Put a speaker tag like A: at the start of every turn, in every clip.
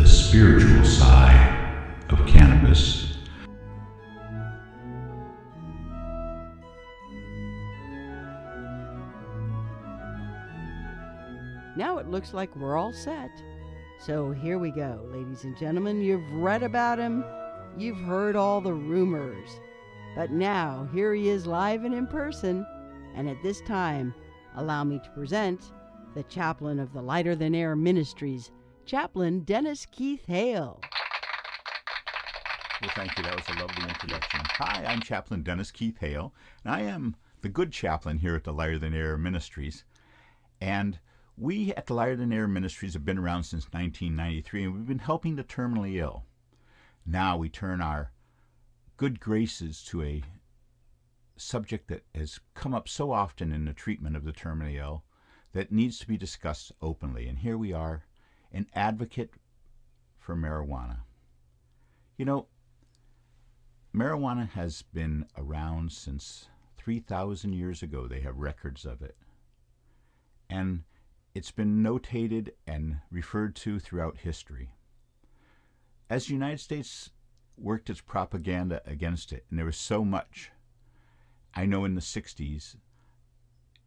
A: spiritual side of cannabis.
B: Now it looks like we're all set. So here we go, ladies and gentlemen. You've read about him. You've heard all the rumors. But now, here he is live and in person. And at this time, allow me to present the chaplain of the Lighter-Than-Air Ministries, Chaplain Dennis Keith Hale.
C: Well, thank you. That was a lovely introduction. Hi, I'm Chaplain Dennis Keith Hale, and I am the good chaplain here at the Lighter-Than-Air Ministries. And we at the Lighter-Than-Air Ministries have been around since 1993, and we've been helping the terminally ill. Now we turn our good graces to a subject that has come up so often in the treatment of the terminally ill that needs to be discussed openly. And here we are, an advocate for marijuana. You know, marijuana has been around since 3,000 years ago. They have records of it. And it's been notated and referred to throughout history. As the United States worked its propaganda against it, and there was so much, I know in the 60s,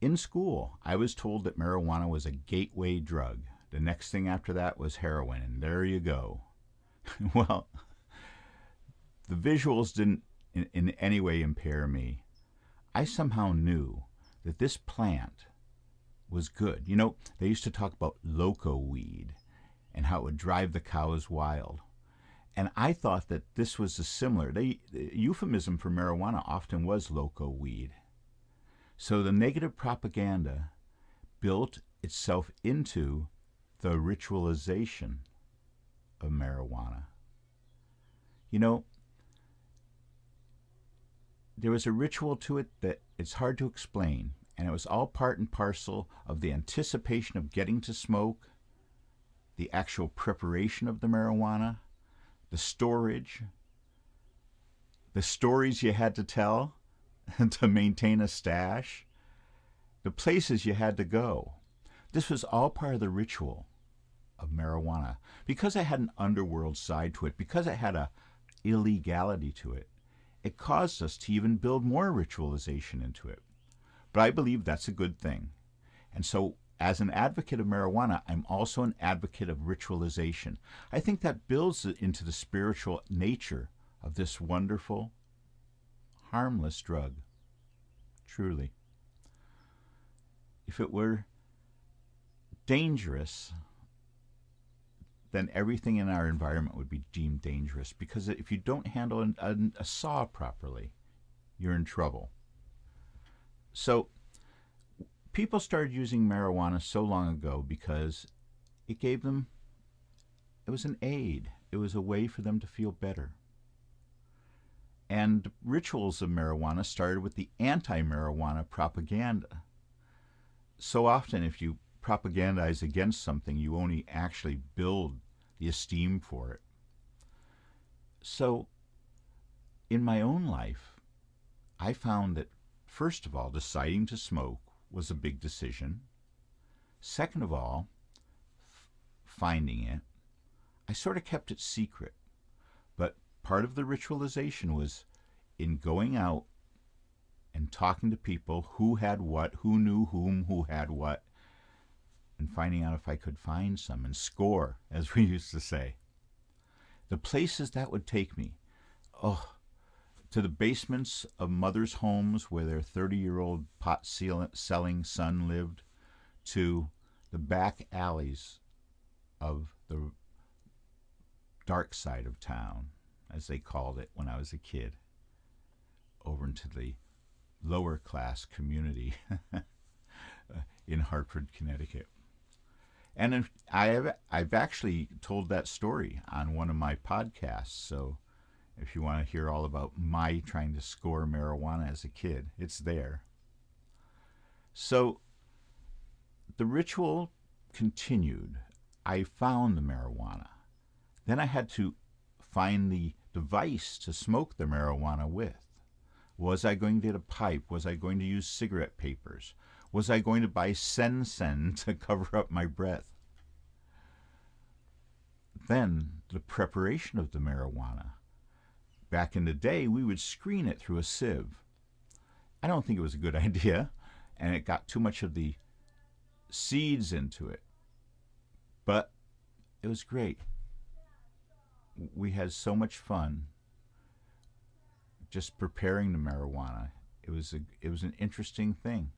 C: in school, I was told that marijuana was a gateway drug. The next thing after that was heroin, and there you go. Well, the visuals didn't in any way impair me. I somehow knew that this plant was good. You know, they used to talk about loco weed and how it would drive the cows wild. And I thought that this was a similar. The euphemism for marijuana often was loco weed. So the negative propaganda built itself into the ritualization of marijuana. You know, there was a ritual to it that it's hard to explain, and it was all part and parcel of the anticipation of getting to smoke, the actual preparation of the marijuana, the storage, the stories you had to tell to maintain a stash, the places you had to go. This was all part of the ritual of marijuana. Because it had an underworld side to it, because it had a illegality to it, it caused us to even build more ritualization into it. But I believe that's a good thing. And so as an advocate of marijuana, I'm also an advocate of ritualization. I think that builds into the spiritual nature of this wonderful, harmless drug. Truly. If it were dangerous, then everything in our environment would be deemed dangerous. Because if you don't handle a saw properly, you're in trouble. So people started using marijuana so long ago because it gave them, it was an aid. It was a way for them to feel better. And rituals of marijuana started with the anti-marijuana propaganda. So often if you propagandize against something, you only actually build the esteem for it. So in my own life, I found that, first of all, deciding to smoke was a big decision. Second of all, finding it. I sort of kept it secret, but part of the ritualization was in going out and talking to people who had what, who knew whom, who had what, and finding out if I could find some and score, as we used to say. The places that would take me, to the basements of mothers' homes where their 30-year-old pot-selling son lived, to the back alleys of the dark side of town, as they called it when I was a kid, over into the lower class community in Hartford, Connecticut. And I've actually told that story on one of my podcasts, so if you want to hear all about my trying to score marijuana as a kid, it's there. So the ritual continued. I found the marijuana. Then I had to find the device to smoke the marijuana with. Was I going to get a pipe? Was I going to use cigarette papers? Was I going to buy sen to cover up my breath? Then the preparation of the marijuana. Back in the day, we would screen it through a sieve. I don't think it was a good idea, and it got too much of the seeds into it. But it was great. We had so much fun just preparing the marijuana. It was an interesting thing.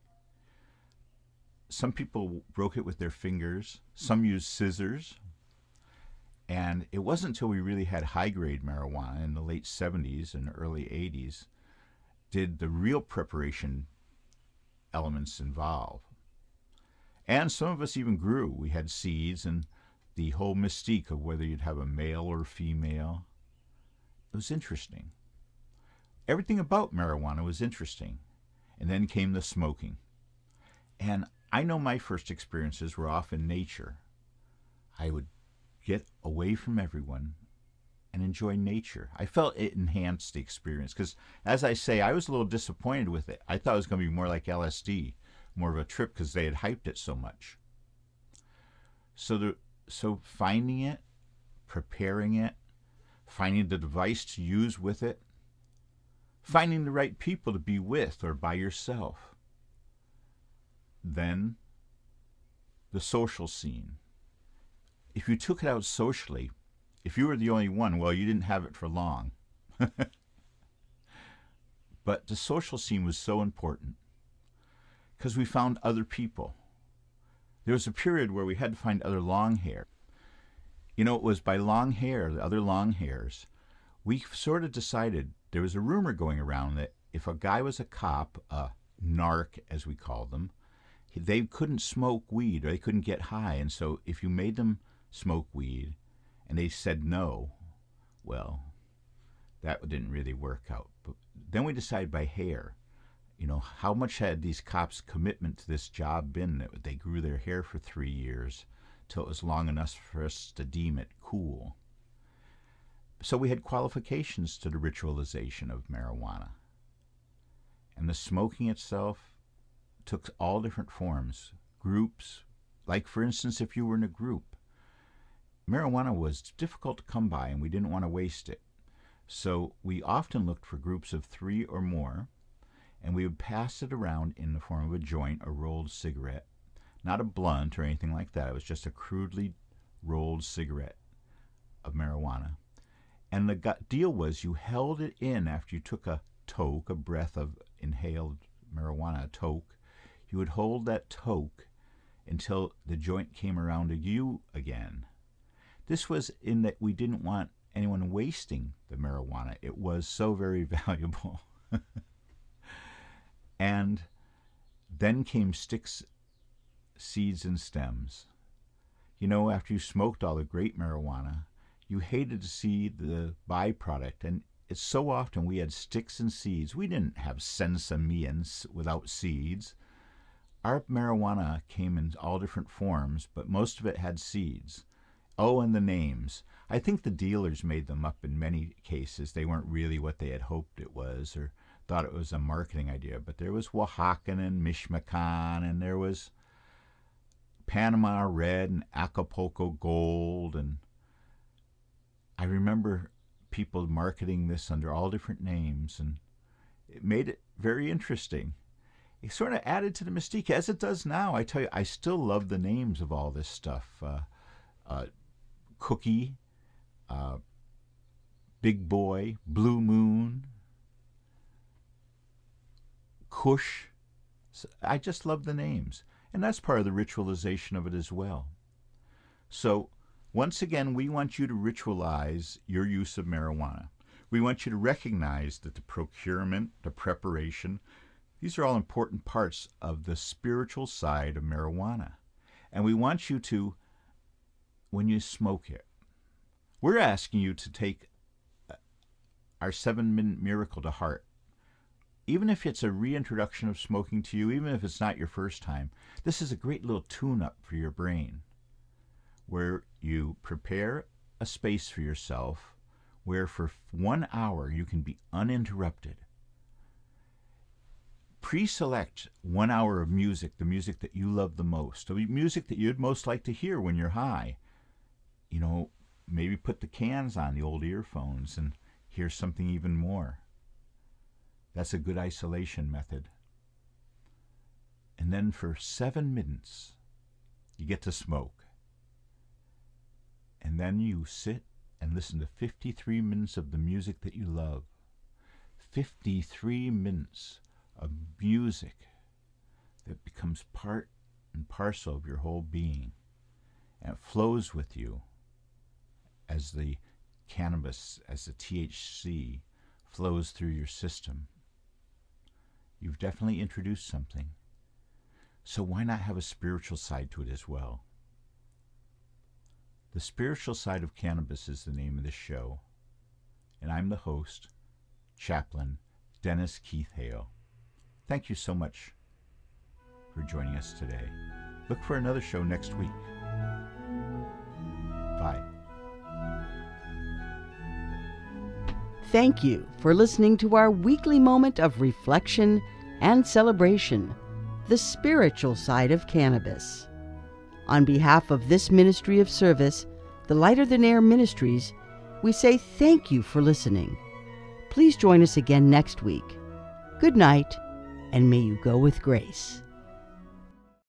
C: Some people broke it with their fingers. Some used scissors. And it wasn't until we really had high-grade marijuana in the late 70s and early 80s did the real preparation elements involve. And some of us even grew. We had seeds and the whole mystique of whether you'd have a male or female. It was interesting. Everything about marijuana was interesting. And then came the smoking. And I know my first experiences were off in nature. I would get away from everyone and enjoy nature. I felt it enhanced the experience because, as I say, I was a little disappointed with it. I thought it was going to be more like LSD, more of a trip because they had hyped it so much. So finding it, preparing it, finding the device to use with it, finding the right people to be with or by yourself. Then the social scene. If you took it out socially, if you were the only one, well, you didn't have it for long. But the social scene was so important because we found other people. There was a period where we had to find other long hair. You know, it was by long hair, the other long hairs, we sort of decided there was a rumor going around that if a guy was a cop, a narc as we called them, they couldn't smoke weed or they couldn't get high. And so if you made them smoke weed and they said no, well, that didn't really work out. But then we decided by hair. You know, how much had these cops' commitment to this job been that they grew their hair for 3 years till it was long enough for us to deem it cool? So we had qualifications to the ritualization of marijuana. And the smoking itself took all different forms, groups. Like, for instance, if you were in a group, marijuana was difficult to come by and we didn't want to waste it. So we often looked for groups of 3 or more, and we would pass it around in the form of a joint, a rolled cigarette. Not a blunt or anything like that. It was just a crudely rolled cigarette of marijuana. And the deal was you held it in after you took a toke, a breath of inhaled marijuana, a toke. You would hold that toke until the joint came around to you again. This was in that we didn't want anyone wasting the marijuana. It was so very valuable. And then came sticks, seeds, and stems. You know, after you smoked all the great marijuana, you hated to see the byproduct. And it's so often we had sticks and seeds. We didn't have sesame without seeds. Our marijuana came in all different forms, but most of it had seeds. Oh, and the names. I think the dealers made them up in many cases. They weren't really what they had hoped it was or thought it was a marketing idea. But there was Oaxacan and Michoacan, and there was Panama Red and Acapulco Gold. And I remember people marketing this under all different names, and it made it very interesting. It sort of added to the mystique, as it does now. I tell you, I still love the names of all this stuff. Cookie, Big Boy, Blue Moon, Kush. I just love the names. And that's part of the ritualization of it as well. So, once again, we want you to ritualize your use of marijuana. We want you to recognize that the procurement, the preparation, these are all important parts of the spiritual side of marijuana. And we want you to, when you smoke it, we're asking you to take our 7-minute miracle to heart. Even if it's a reintroduction of smoking to you, even if it's not your first time, this is a great little tune-up for your brain, where you prepare a space for yourself where for 1 hour you can be uninterrupted. Pre-select 1 hour of music, the music that you love the most, the music that you'd most like to hear when you're high. You know, maybe put the cans on, the old earphones, and hear something even more. That's a good isolation method. And then for 7 minutes, you get to smoke. And then you sit and listen to 53 minutes of the music that you love. 53 minutes of music that becomes part and parcel of your whole being. And it flows with you as the cannabis, as the THC flows through your system. You've definitely introduced something. So why not have a spiritual side to it as well? The Spiritual Side of Cannabis is the name of this show, and I'm the host, Chaplain Dennis Keith Hale. Thank you so much for joining us today. Look for another show next week. Bye.
B: Thank you for listening to our weekly moment of reflection and celebration, the spiritual side of cannabis. On behalf of this ministry of service, the Lighter-Than-Air Ministries, we say thank you for listening. Please join us again next week. Good night, and may you go with grace.